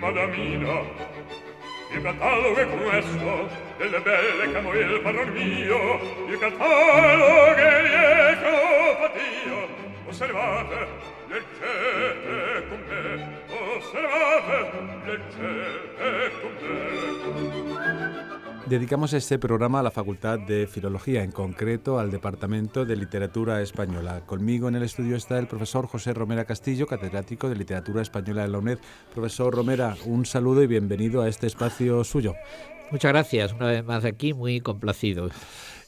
madamina, il catalogo è questo, delle belle che amo il padron mio, il catalogo è l'ecopatia. Osservate, leggete con me, osservate, leggete con me. Dedicamos este programa a la Facultad de Filología, en concreto al Departamento de Literatura Española. Conmigo en el estudio está el profesor José Romera Castillo, catedrático de Literatura Española de la UNED. Profesor Romera, un saludo y bienvenido a este espacio suyo. Muchas gracias, una vez más aquí, muy complacido.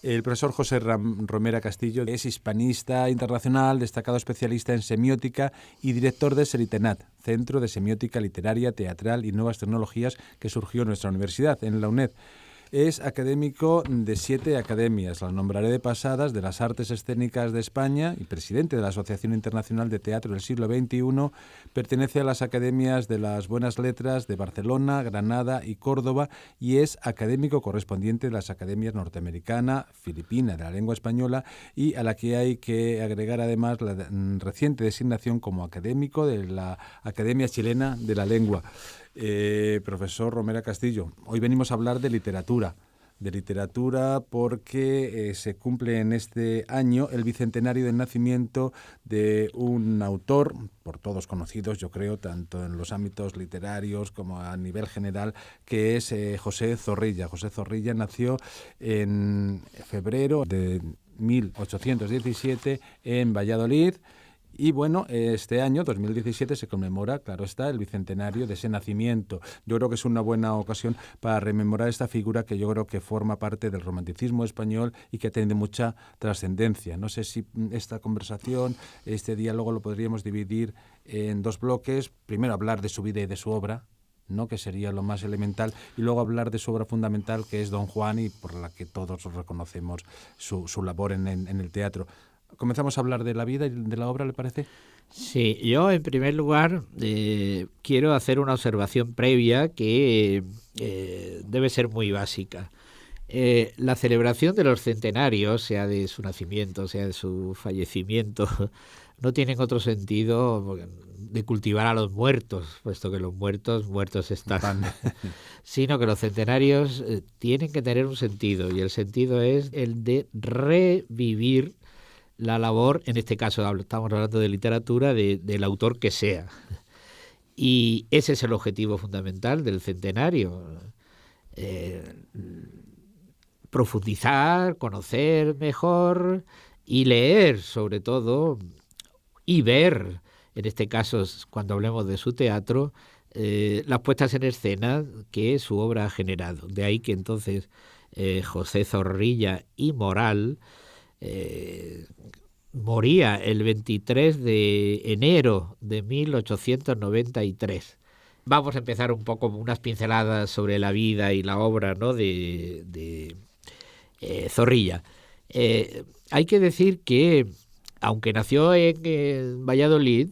El profesor José Romera Castillo es hispanista internacional, destacado especialista en semiótica y director de Selitenat, Centro de Semiótica Literaria, Teatral y Nuevas Tecnologías, que surgió en nuestra universidad, en la UNED. Es académico de 7 academias, las nombraré de pasadas, de las Artes Escénicas de España y presidente de la Asociación Internacional de Teatro del Siglo XXI. Pertenece a las Academias de las Buenas Letras de Barcelona, Granada y Córdoba y es académico correspondiente de las Academias Norteamericana, Filipina de la Lengua Española y a la que hay que agregar además la reciente designación como académico de la Academia Chilena de la Lengua. Profesor Romera Castillo, hoy venimos a hablar de literatura porque se cumple en este año el bicentenario del nacimiento de un autor, por todos conocidos, yo creo, tanto en los ámbitos literarios como a nivel general, que es José Zorrilla. José Zorrilla nació en febrero de 1817 en Valladolid. Y bueno, este año, 2017, se conmemora, claro está, el bicentenario de ese nacimiento. Yo creo que es una buena ocasión para rememorar esta figura que yo creo que forma parte del romanticismo español y que ha tenido mucha trascendencia. No sé si esta conversación, este diálogo lo podríamos dividir en 2 bloques. Primero hablar de su vida y de su obra, ¿no?, que sería lo más elemental, y luego hablar de su obra fundamental, que es Don Juan, y por la que todos reconocemos su labor en el teatro. ¿Comenzamos a hablar de la vida y de la obra, le parece? Sí, yo en primer lugar quiero hacer una observación previa que debe ser muy básica. La celebración de los centenarios, sea de su nacimiento, sea de su fallecimiento, no tienen otro sentido de cultivar a los muertos, puesto que los muertos están, sino que los centenarios tienen que tener un sentido, y el sentido es el de revivir la labor, en este caso estamos hablando de literatura, del autor que sea. Y ese es el objetivo fundamental del centenario. Profundizar, conocer mejor y leer, sobre todo, y ver, en este caso, cuando hablemos de su teatro, las puestas en escena que su obra ha generado. De ahí que entonces José Zorrilla y Moral moría el 23 de enero de 1893. Vamos a empezar un poco unas pinceladas sobre la vida y la obra, ¿no?, de Zorrilla. Hay que decir que, aunque nació en Valladolid,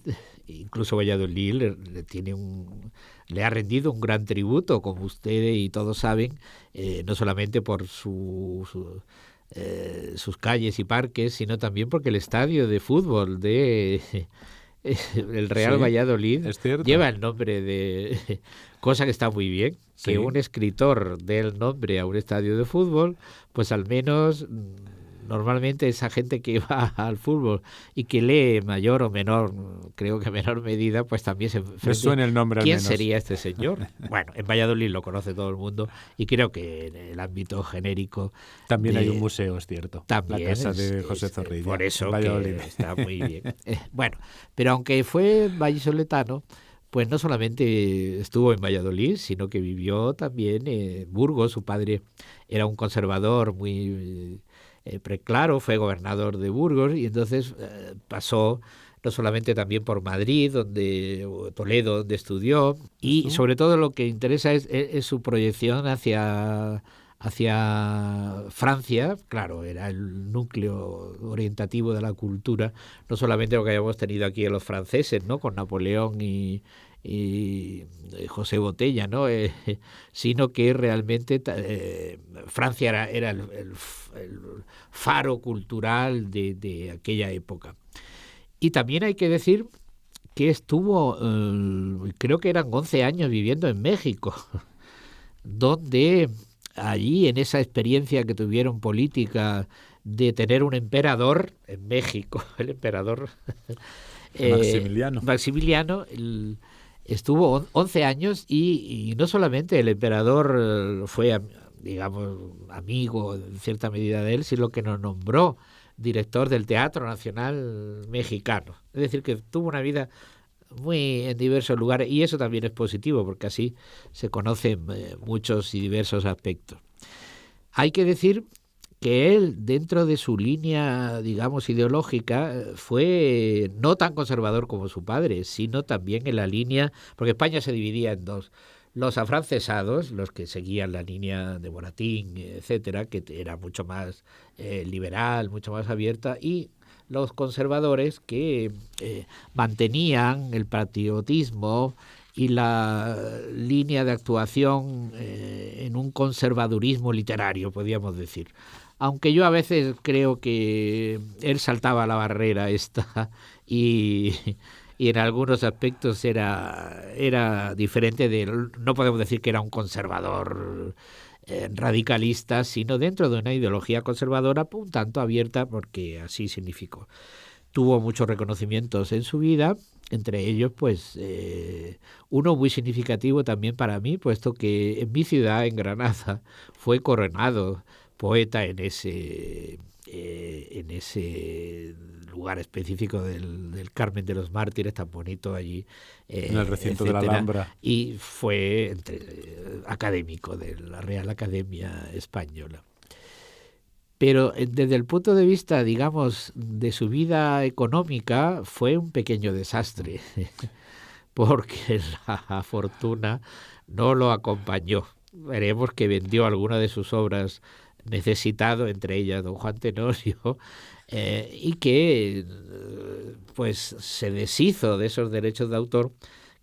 incluso Valladolid le ha rendido un gran tributo, como ustedes y todos saben, no solamente por sus calles y parques, sino también porque el estadio de fútbol de el Real Valladolid lleva el nombre de... cosa que está muy bien, que un escritor dé el nombre a un estadio de fútbol, pues al menos normalmente esa gente que va al fútbol y que lee mayor o menor, creo que menor medida, pues también se enfrenta. Me suena el nombre al ¿Quién menos sería este señor? Bueno, en Valladolid lo conoce todo el mundo y creo que en el ámbito genérico también hay un museo, es cierto. También la casa de José Zorrilla. Por eso que está muy bien. Bueno, pero aunque fue vallisoletano, pues no solamente estuvo en Valladolid, sino que vivió también en Burgos. Su padre era un conservador muy preclaro, fue gobernador de Burgos, y entonces pasó no solamente también por Madrid, Toledo, donde estudió, y sobre todo lo que interesa es su proyección hacia Francia. Claro, era el núcleo orientativo de la cultura, no solamente lo que habíamos tenido aquí en los franceses, ¿no?, con Napoleón y José Botella, ¿no?, sino que realmente Francia era el faro cultural de aquella época. Y también hay que decir que estuvo, creo que eran 11 años viviendo en México, donde allí en esa experiencia que tuvieron política de tener un emperador en México, el emperador Maximiliano estuvo 11 años y no solamente el emperador fue, digamos, amigo en cierta medida de él, sino que nos nombró director del Teatro Nacional Mexicano. Es decir, que tuvo una vida muy en diversos lugares, y eso también es positivo, porque así se conocen muchos y diversos aspectos. Hay que decir que él, dentro de su línea, digamos, ideológica, fue no tan conservador como su padre, sino también en la línea, porque España se dividía en dos: los afrancesados, los que seguían la línea de Moratín, etcétera, que era mucho más liberal, mucho más abierta, y los conservadores que mantenían el patriotismo y la línea de actuación en un conservadurismo literario, podríamos decir. Aunque yo a veces creo que él saltaba la barrera esta y en algunos aspectos era diferente de él. No podemos decir que era un conservador radicalista, sino dentro de una ideología conservadora un tanto abierta, porque así significó. Tuvo muchos reconocimientos en su vida, entre ellos pues uno muy significativo también para mí, puesto que en mi ciudad, en Granada, fue coronado poeta en ese lugar específico del Carmen de los Mártires, tan bonito allí, en el recinto etcétera, de la Alhambra, y fue académico de la Real Academia Española. Pero desde el punto de vista, digamos, de su vida económica, fue un pequeño desastre, porque la fortuna no lo acompañó. Veremos que vendió alguna de sus obras necesitado, entre ellas Don Juan Tenorio, y que pues se deshizo de esos derechos de autor,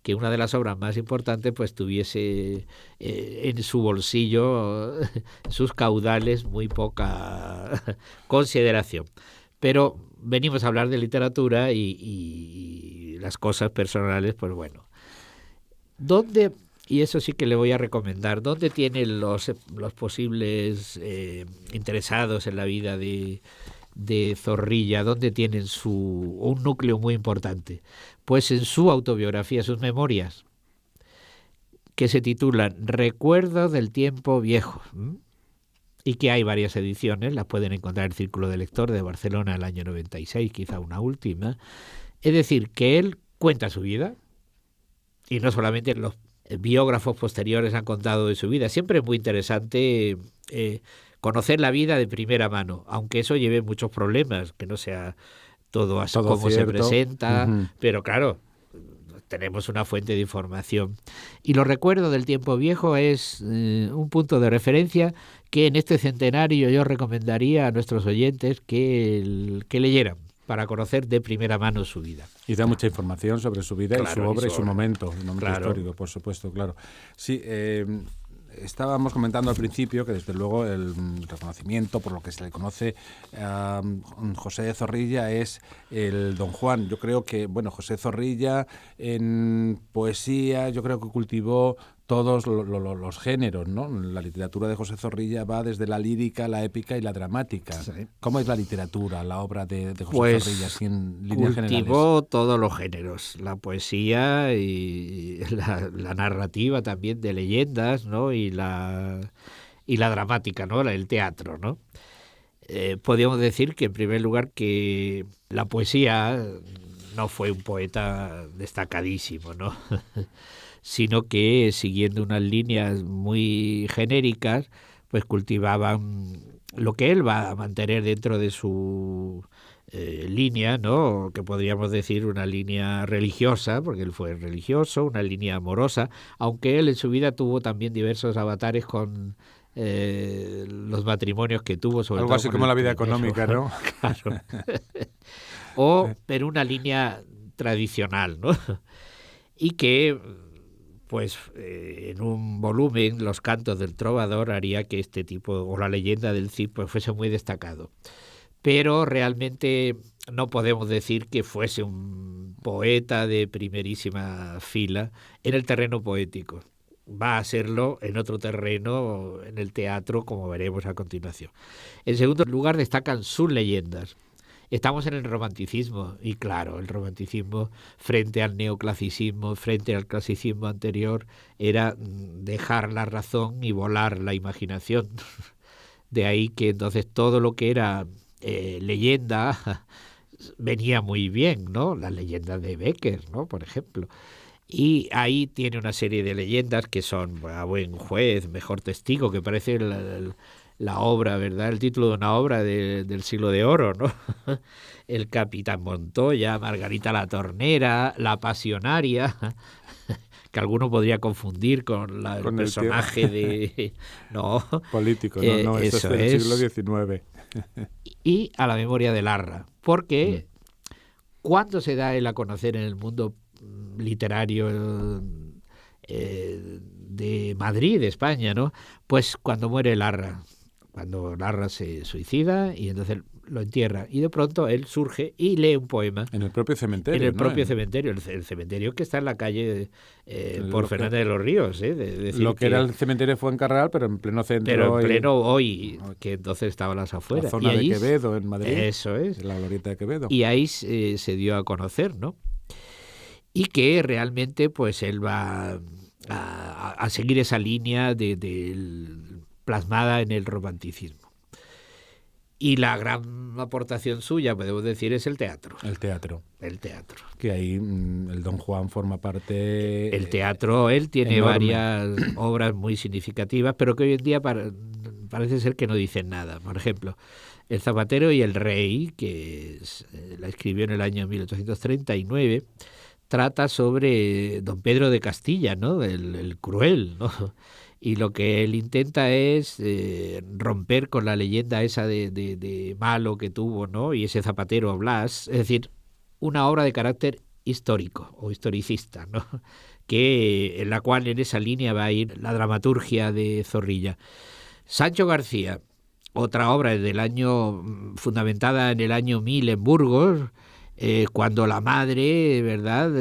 que una de las obras más importantes pues tuviese en su bolsillo, sus caudales, muy poca consideración. Pero venimos a hablar de literatura y las cosas personales, pues bueno. ¿Dónde, y eso sí que le voy a recomendar, dónde tienen los posibles interesados en la vida de Zorrilla, dónde tienen un núcleo muy importante? Pues en su autobiografía, sus memorias, que se titulan Recuerdos del tiempo viejo, y que hay varias ediciones, las pueden encontrar en el Círculo de Lector de Barcelona el año 96, quizá una última. Es decir, que él cuenta su vida, y no solamente los biógrafos posteriores han contado de su vida. Siempre es muy interesante conocer la vida de primera mano, aunque eso lleve muchos problemas, que no sea todo así como se presenta, pero claro, tenemos una fuente de información. Y los recuerdos del tiempo viejo es un punto de referencia que en este centenario yo recomendaría a nuestros oyentes que leyeran, para conocer de primera mano su vida. Y da mucha información sobre su vida, claro, y su obra y su momento histórico, por supuesto, claro. Sí, estábamos comentando al principio que desde luego el reconocimiento por lo que se le conoce a José Zorrilla es el Don Juan. Yo creo que, bueno, José Zorrilla en poesía yo creo que cultivó todos los géneros, ¿no? La literatura de José Zorrilla va desde la lírica, la épica y la dramática. Sí. ¿Cómo es la literatura, la obra de José Zorrilla, así en líneas generales? Cultivó todos los géneros, la poesía y la narrativa también de leyendas, ¿no? Y la dramática, ¿no? El teatro, ¿no? Podríamos decir que en primer lugar que la poesía no fue un poeta destacadísimo, ¿no? Sino que siguiendo unas líneas muy genéricas, pues cultivaban lo que él va a mantener dentro de su línea, ¿no? Que podríamos decir una línea religiosa, porque él fue religioso, una línea amorosa, aunque él en su vida tuvo también diversos avatares con los matrimonios que tuvo, sobre algo todo así como la vida económica, ¿no? Claro. Pero una línea tradicional, ¿no? Y que pues en un volumen, Los cantos del trovador, haría que este tipo, o la leyenda del Cid, pues fuese muy destacado. Pero realmente no podemos decir que fuese un poeta de primerísima fila en el terreno poético. Va a serlo en otro terreno, en el teatro, como veremos a continuación. En segundo lugar, destacan sus leyendas. Estamos en el romanticismo, y claro, el romanticismo frente al neoclasicismo, frente al clasicismo anterior, era dejar la razón y volar la imaginación. De ahí que entonces todo lo que era leyenda venía muy bien, ¿no? Las leyendas de Becker, ¿no? Por ejemplo. Y ahí tiene una serie de leyendas que son A buen juez, Mejor testigo, que parece la obra, ¿verdad? El título de una obra del siglo de oro, ¿no? El Capitán Montoya, Margarita la Tornera, La Pasionaria, que alguno podría confundir con el personaje de... No, político, no, eso es del siglo XIX. Y A la memoria de Larra, porque ¿cuándo se da él a conocer en el mundo literario de Madrid, de España, ¿no? Pues cuando muere Larra, cuando Larra se suicida y entonces lo entierra, y de pronto él surge y lee un poema. En el propio cementerio. En el propio cementerio, el cementerio que está en la calle por Fernández de los Ríos. Lo que era el cementerio de Fuencarral, pero en pleno centro. Pero en pleno hoy, que entonces estaba las afueras. La zona de Quevedo, en Madrid. Eso es. La glorieta de Quevedo. Y ahí se dio a conocer, ¿no? Y que realmente pues él va a seguir esa línea plasmada en el romanticismo. Y la gran aportación suya, podemos decir, es el teatro. El teatro. El teatro. Que ahí el Don Juan forma parte... El teatro, él tiene enorme. varias obras muy significativas, pero que hoy en día parece ser que no dicen nada. Por ejemplo, El Zapatero y el Rey, que la escribió en el año 1839, trata sobre don Pedro de Castilla, ¿no? El cruel, ¿no? Y lo que él intenta es romper con la leyenda esa de malo que tuvo, ¿no? Y ese zapatero Blas, es decir, una obra de carácter histórico o historicista, ¿no? En la cual en esa línea va a ir la dramaturgia de Zorrilla. Sancho García, otra obra fundamentada en el año 1000 en Burgos, cuando la madre, ¿verdad?,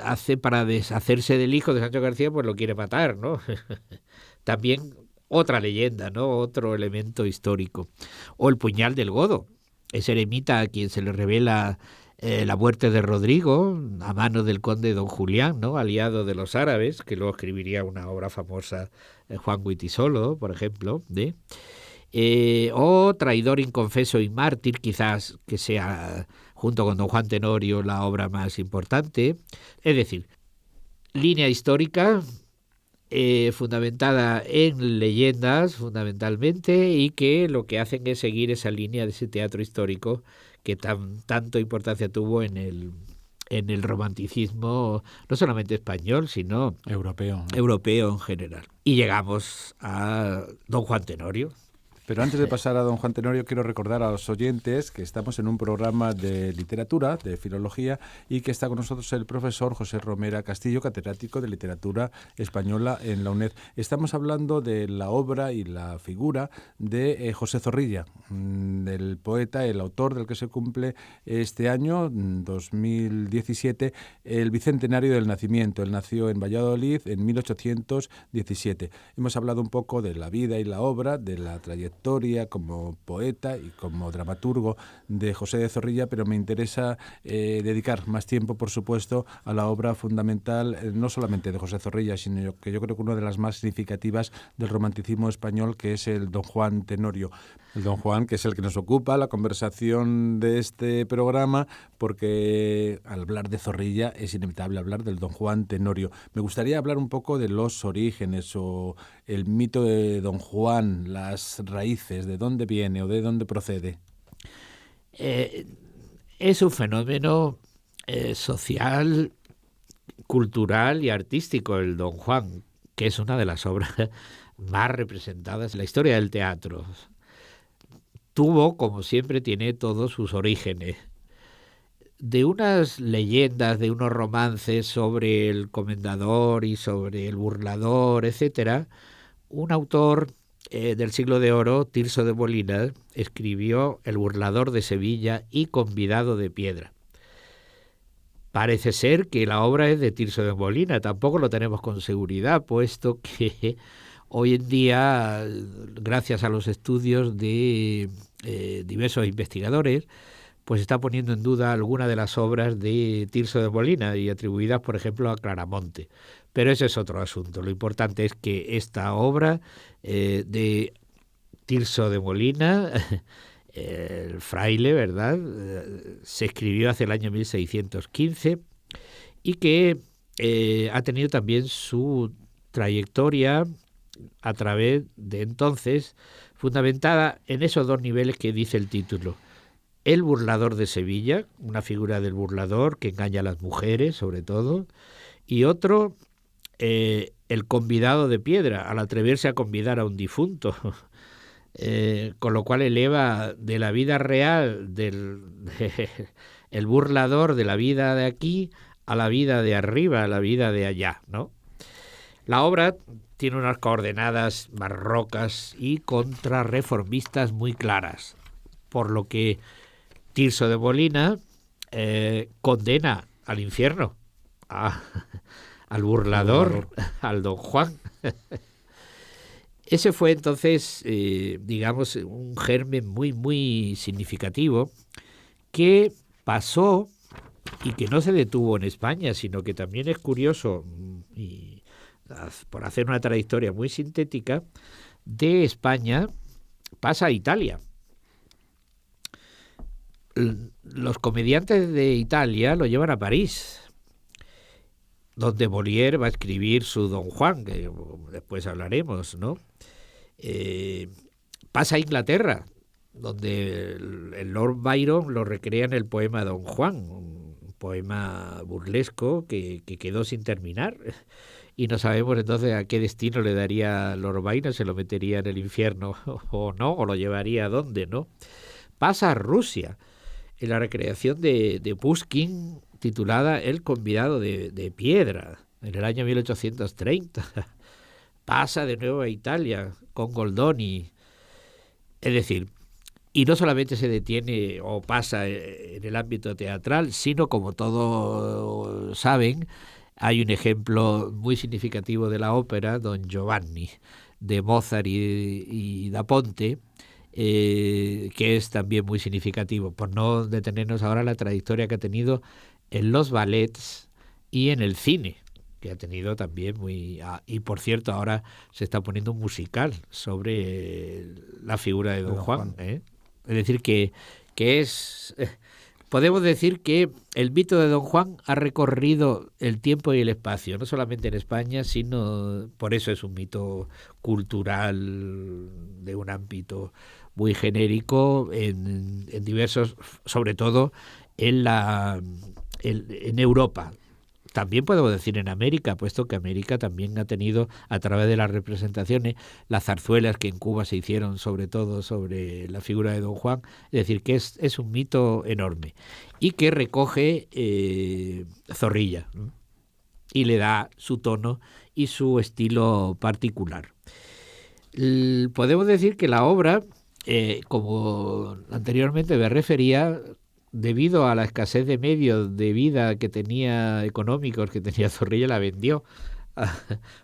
hace para deshacerse del hijo de Sancho García, pues lo quiere matar, ¿no? También otra leyenda, ¿no? Otro elemento histórico. O El puñal del Godo, ese eremita a quien se le revela la muerte de Rodrigo a manos del conde don Julián, ¿no? Aliado de los árabes, que luego escribiría una obra famosa, Juan Guitisolo, por ejemplo, o Traidor inconfeso y mártir, quizás que sea, junto con don Juan Tenorio, la obra más importante. Es decir, línea histórica fundamentada en leyendas fundamentalmente, y que lo que hacen es seguir esa línea de ese teatro histórico que tanto importancia tuvo en el romanticismo, no solamente español, sino europeo en general. Y llegamos a don Juan Tenorio. Pero antes de pasar a don Juan Tenorio, quiero recordar a los oyentes que estamos en un programa de literatura, de filología, y que está con nosotros el profesor José Romera Castillo, catedrático de literatura española en la UNED. Estamos hablando de la obra y la figura de José Zorrilla, del poeta, el autor del que se cumple este año, 2017, el bicentenario del nacimiento. Él nació en Valladolid en 1817. Hemos hablado un poco de la vida y la obra, de la trayectoria como poeta y como dramaturgo de José de Zorrilla, pero me interesa dedicar más tiempo, por supuesto, a la obra fundamental, no solamente de José Zorrilla, sino que yo creo que una de las más significativas del romanticismo español, que es el Don Juan Tenorio. El Don Juan, que es el que nos ocupa la conversación de este programa, porque al hablar de Zorrilla es inevitable hablar del Don Juan Tenorio. Me gustaría hablar un poco de los orígenes o el mito de Don Juan, las raíces, de dónde viene o de dónde procede. Es un fenómeno social, cultural y artístico el Don Juan, que es una de las obras más representadas en la historia del teatro. Tuvo, como siempre tiene, todos sus orígenes de unas leyendas, de unos romances sobre el comendador y sobre el burlador, etcétera. Un autor del siglo de oro, Tirso de Molina escribió El burlador de Sevilla y Convidado de Piedra. Parece ser que la obra es de Tirso de Molina, tampoco lo tenemos con seguridad, puesto que hoy en día, gracias a los estudios de diversos investigadores, pues está poniendo en duda algunas de las obras de Tirso de Molina y atribuidas, por ejemplo, a Claramonte. Pero ese es otro asunto. Lo importante es que esta obra de Tirso de Molina, el fraile, ¿verdad?, se escribió hacia el año 1615 y que ha tenido también su trayectoria a través de entonces, fundamentada en esos dos niveles que dice el título. El burlador de Sevilla, una figura del burlador que engaña a las mujeres, sobre todo, y otro, el convidado de Piedra, al atreverse a convidar a un difunto, con lo cual eleva de la vida real el burlador de la vida de aquí a la vida de arriba, a la vida de allá, ¿no? La obra tiene unas coordenadas barrocas y contrarreformistas muy claras, por lo que Tirso de Molina condena al infierno, al burlador, al Don Juan. Ese fue entonces, digamos, un germen muy, muy significativo que pasó y que no se detuvo en España, sino que también es curioso, y por hacer una trayectoria muy sintética, de España pasa a Italia. Los comediantes de Italia lo llevan a París, donde Molière va a escribir su Don Juan, que después hablaremos, ¿no? Pasa a Inglaterra, donde el Lord Byron lo recrea en el poema Don Juan, un poema burlesco que quedó sin terminar. Y no sabemos entonces a qué destino le daría Lord Byron, se lo metería en el infierno o no, o lo llevaría a dónde, ¿no? Pasa a Rusia, en la recreación de Pushkin, titulada El convidado de Piedra, en el año 1830. Pasa de nuevo a Italia, con Goldoni. Es decir, y no solamente se detiene o pasa en el ámbito teatral, sino, como todos saben, hay un ejemplo muy significativo de la ópera, Don Giovanni, de Mozart y da Ponte, que es también muy significativo, por no detenernos ahora en la trayectoria que ha tenido en los ballets y en el cine, que ha tenido también muy... y por cierto, ahora se está poniendo un musical sobre la figura de Don Juan. Es decir, que es... Podemos decir que el mito de Don Juan ha recorrido el tiempo y el espacio, no solamente en España, sino por eso es un mito cultural de un ámbito muy genérico en diversos, sobre todo en Europa. También podemos decir en América, puesto que América también ha tenido, a través de las representaciones, las zarzuelas que en Cuba se hicieron sobre todo sobre la figura de Don Juan. Es decir, que es un mito enorme y que recoge Zorrilla, ¿no? Y le da su tono y su estilo particular. Podemos decir que la obra, como anteriormente me refería, debido a la escasez de medios de vida que tenía económicos que tenía Zorrilla, la vendió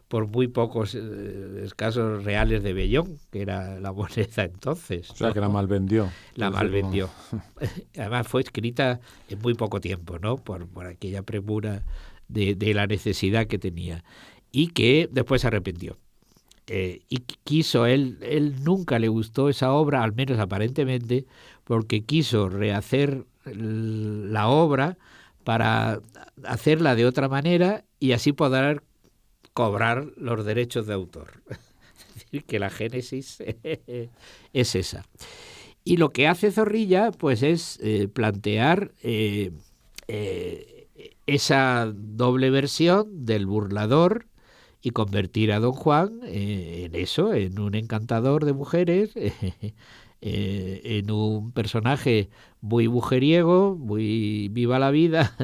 por muy pocos escasos reales de vellón, que era la moneda entonces. O sea, ¿no? Que la malvendió. La malvendió. Además fue escrita en muy poco tiempo, ¿no? Por aquella premura de la necesidad que tenía. Y que después se arrepintió. Y quiso, él nunca le gustó esa obra, al menos aparentemente, porque quiso rehacer la obra para hacerla de otra manera y así poder cobrar los derechos de autor. Es decir, que la génesis es esa. Y lo que hace Zorrilla, pues es plantear esa doble versión del burlador y convertir a Don Juan en eso, en un encantador de mujeres, en un personaje muy mujeriego, muy viva la vida,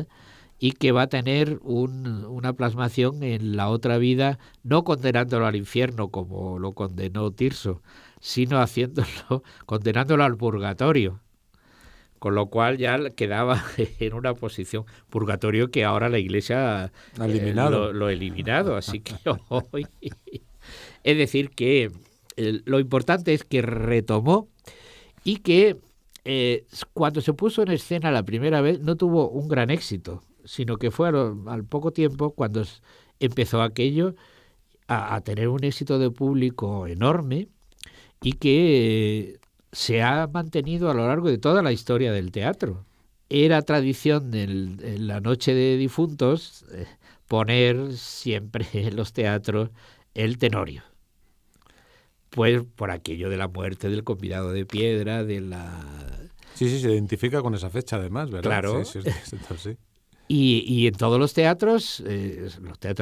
y que va a tener una plasmación en la otra vida, no condenándolo al infierno como lo condenó Tirso, sino condenándolo al purgatorio. Con lo cual ya quedaba en una posición purgatorio que ahora la Iglesia ha eliminado. Lo ha eliminado. Así que hoy... Es decir, que lo importante es que retomó y que cuando se puso en escena la primera vez no tuvo un gran éxito, sino que fue al poco tiempo cuando empezó aquello a tener un éxito de público enorme y que se ha mantenido a lo largo de toda la historia del teatro. Era tradición en la noche de difuntos poner siempre en los teatros el Tenorio. Pues por aquello de la muerte del convidado de piedra, de la... Sí, se identifica con esa fecha además, ¿verdad? Claro. Sí. Y en todos los teatros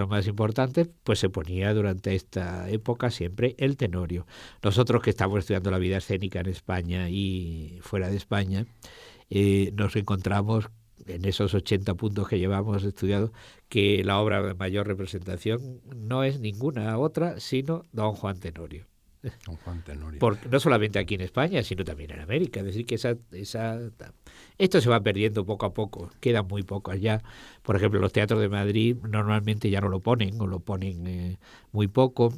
más importantes, pues se ponía durante esta época siempre el Tenorio. Nosotros que estamos estudiando la vida escénica en España y fuera de España, nos encontramos en esos 80 puntos que llevamos estudiados que la obra de mayor representación no es ninguna otra sino Don Juan Tenorio. Don Juan Tenorio. Porque no solamente aquí en España, sino también en América. Es decir, que esto se va perdiendo poco a poco. Quedan muy pocas ya. Por ejemplo, los teatros de Madrid normalmente ya no lo ponen, o lo ponen muy poco.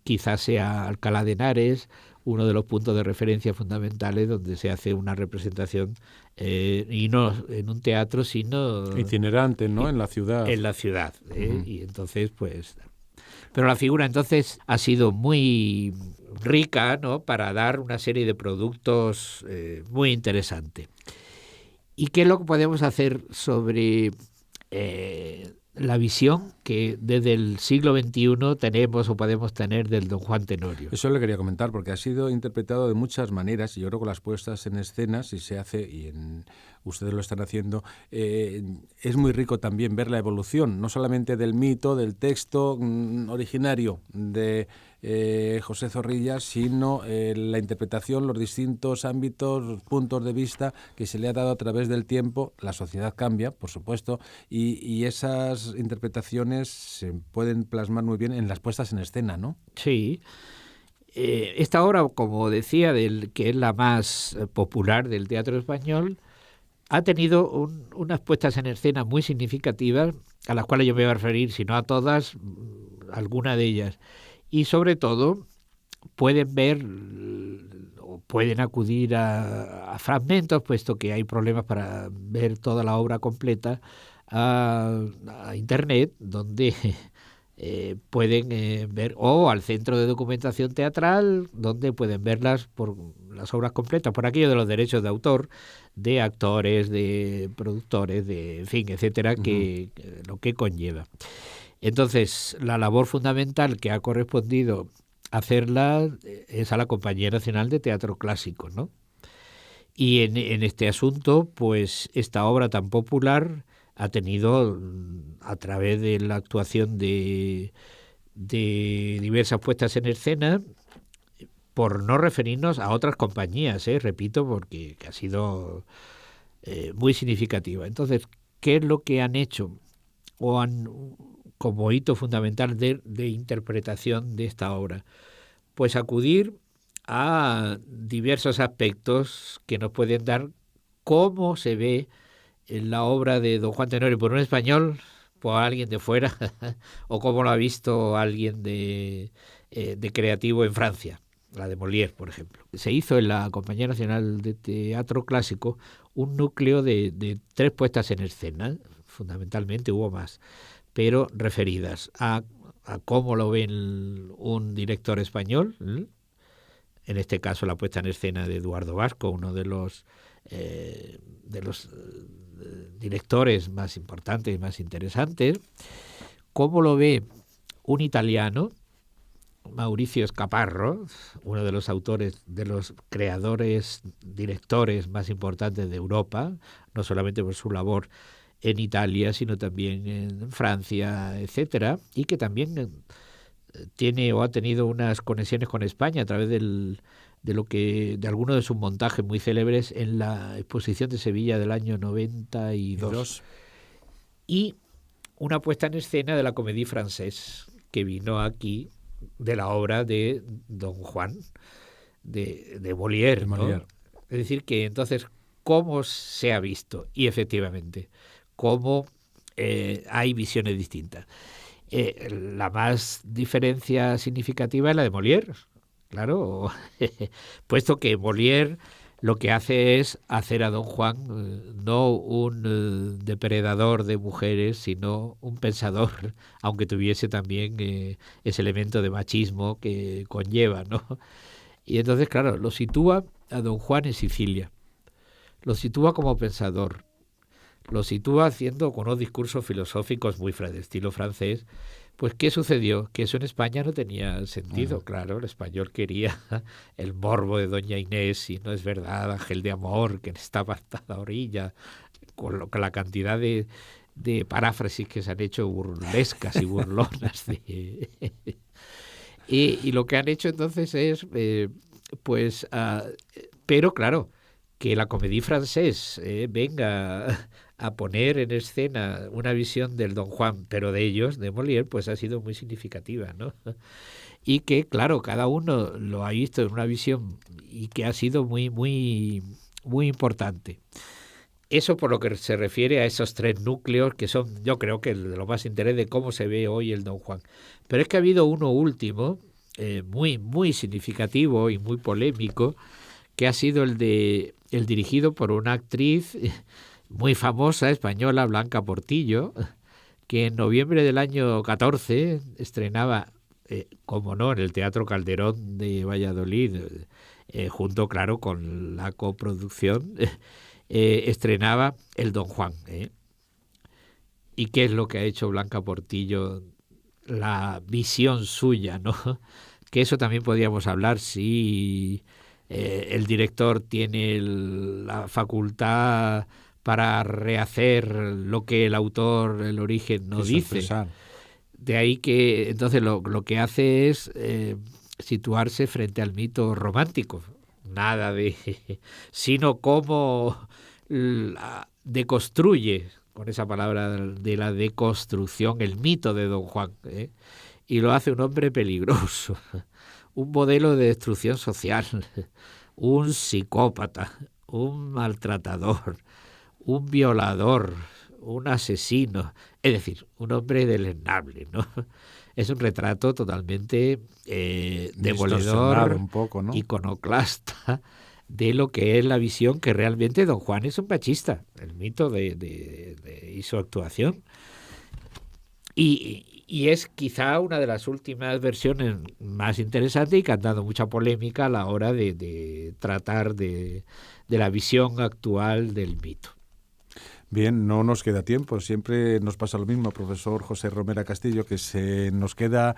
Quizás sea Alcalá de Henares uno de los puntos de referencia fundamentales donde se hace una representación y no en un teatro, sino... itinerante, ¿no? En la ciudad. En la ciudad. Y entonces, pues... Pero la figura entonces ha sido muy rica, ¿no?, para dar una serie de productos muy interesantes. ¿Y qué es lo que podemos hacer sobre la visión que desde el siglo XXI tenemos o podemos tener del Don Juan Tenorio? Eso le quería comentar, porque ha sido interpretado de muchas maneras, y yo creo que las puestas en escena, si se hace, ustedes lo están haciendo, es muy rico también ver la evolución, no solamente del mito, del texto originario de José Zorrilla, sino la interpretación, los distintos ámbitos, los puntos de vista que se le ha dado a través del tiempo. La sociedad cambia, por supuesto, y esas interpretaciones se pueden plasmar muy bien en las puestas en escena, ¿no? Sí. Esta obra, como decía, que es la más popular del teatro español, ha tenido unas puestas en escena muy significativas, a las cuales yo me voy a referir, si no a todas, alguna de ellas. Y sobre todo pueden ver o pueden acudir a fragmentos, puesto que hay problemas para ver toda la obra completa, a Internet, donde pueden ver, o al Centro de Documentación Teatral, donde pueden verlas por las obras completas, por aquello de los derechos de autor, de actores, de productores, de en fin, etcétera, que lo que conlleva. Entonces, la labor fundamental que ha correspondido hacerla es a la Compañía Nacional de Teatro Clásico, ¿no? Y en este asunto, pues esta obra tan popular ha tenido, a través de la actuación de diversas puestas en escena, por no referirnos a otras compañías, repito, porque ha sido muy significativa. Entonces, ¿qué es lo que han hecho o han como hito fundamental de interpretación de esta obra? Pues acudir a diversos aspectos que nos pueden dar cómo se ve en la obra de Don Juan Tenorio por un español, por alguien de fuera, o cómo lo ha visto alguien de creativo en Francia, la de Molière, por ejemplo. Se hizo en la Compañía Nacional de Teatro Clásico un núcleo de 3 puestas en escena, fundamentalmente hubo más, pero referidas a cómo lo ve un director español, en este caso la puesta en escena de Eduardo Vasco, uno de los directores más importantes y más interesantes, cómo lo ve un italiano, Mauricio Scaparro, uno de los autores, de los creadores, directores más importantes de Europa, no solamente por su labor en Italia, sino también en Francia, etcétera, y que también tiene o ha tenido unas conexiones con España a través de algunos de sus montajes muy célebres en la exposición de Sevilla del año 92. y una puesta en escena de la Comédie Française, que vino aquí de la obra de Don Juan, de Molière, ¿no? Es decir, que entonces, ¿cómo se ha visto? Y efectivamente, cómo hay visiones distintas. La más diferencia significativa es la de Molière, claro, puesto que Molière lo que hace es hacer a Don Juan no un depredador de mujeres, sino un pensador, aunque tuviese también ese elemento de machismo que conlleva, ¿no? Y entonces, claro, lo sitúa a Don Juan en Sicilia, lo sitúa como pensador, lo sitúa haciendo con unos discursos filosóficos muy de estilo francés. Pues, ¿qué sucedió? Que eso en España no tenía sentido. Claro, el español quería el morbo de Doña Inés, y no es verdad, Ángel de Amor, que está apartada a orilla, con la cantidad de paráfrasis que se han hecho burlescas y burlonas. Y lo que han hecho entonces es, pero claro, que la Comédie Française venga a poner en escena una visión del Don Juan, pero de ellos, de Molière, pues ha sido muy significativa, ¿no? Y que, claro, cada uno lo ha visto en una visión y que ha sido muy, muy, muy importante. Eso por lo que se refiere a esos tres núcleos que son, yo creo que de lo más interés de cómo se ve hoy el Don Juan. Pero es que ha habido uno último, muy, muy significativo y muy polémico, que ha sido el dirigido por una actriz muy famosa española, Blanca Portillo, que en noviembre del año 14 estrenaba, como no, en el Teatro Calderón de Valladolid, junto, claro, con la coproducción, estrenaba el Don Juan. ¿Y qué es lo que ha hecho Blanca Portillo? La visión suya, ¿no? Que eso también podríamos hablar si el director tiene la facultad para rehacer lo que el autor, el origen, no dice. Expresar. De ahí que entonces lo que hace es situarse frente al mito romántico. Nada de... sino cómo deconstruye, con esa palabra de la deconstrucción, el mito de Don Juan. Y lo hace un hombre peligroso, un modelo de destrucción social, un psicópata, un maltratador, un violador, un asesino, es decir, un hombre deleznable, ¿no? Es un retrato totalmente demoledor, un poco, ¿no? Iconoclasta, de lo que es la visión que realmente Don Juan es un machista, el mito y su actuación. Y es quizá una de las últimas versiones más interesantes y que han dado mucha polémica a la hora de tratar de la visión actual del mito. Bien, no nos queda tiempo. Siempre nos pasa lo mismo, profesor José Romera Castillo, que se nos queda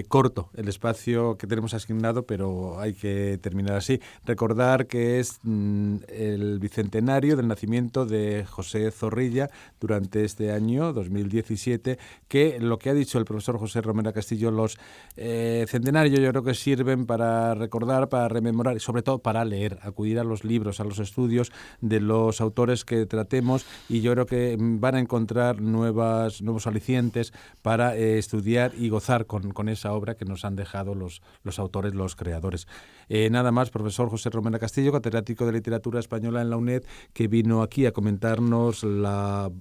corto el espacio que tenemos asignado, pero hay que terminar así. Recordar que es el bicentenario del nacimiento de José Zorrilla durante este año 2017, que lo que ha dicho el profesor José Romera Castillo, los centenarios yo creo que sirven para recordar, para rememorar y sobre todo para leer, acudir a los libros, a los estudios de los autores que tratemos. Y yo creo que van a encontrar nuevos alicientes para estudiar y gozar con esa obra que nos han dejado los autores, los creadores. Nada más, profesor José Romera Castillo, catedrático de Literatura Española en la UNED, que vino aquí a comentarnos la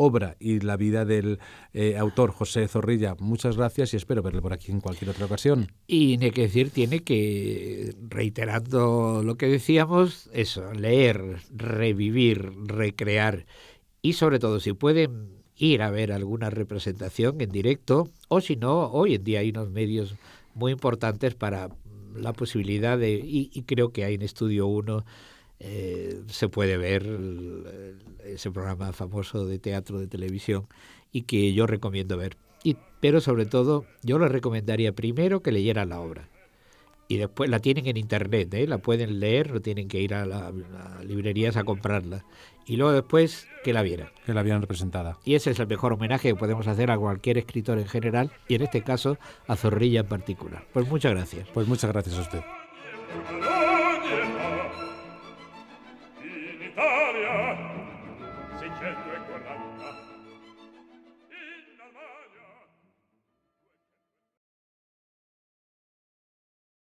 obra y la vida del autor José Zorrilla. Muchas gracias y espero verle por aquí en cualquier otra ocasión. Y ni que decir tiene que, reiterando lo que decíamos, eso, leer, revivir, recrear y sobre todo si pueden ir a ver alguna representación en directo o si no, hoy en día hay unos medios muy importantes para la posibilidad de, y creo que hay en Estudio 1, se puede ver ese programa famoso de teatro de televisión y que yo recomiendo ver. Pero sobre todo yo les recomendaría primero que leyeran la obra y después la tienen en internet, la pueden leer, no tienen que ir a las librerías a comprarla y luego después que la vieran. Que la vieran representada. Y ese es el mejor homenaje que podemos hacer a cualquier escritor en general y en este caso a Zorrilla en particular. Pues muchas gracias. Pues muchas gracias a usted. In Italia 640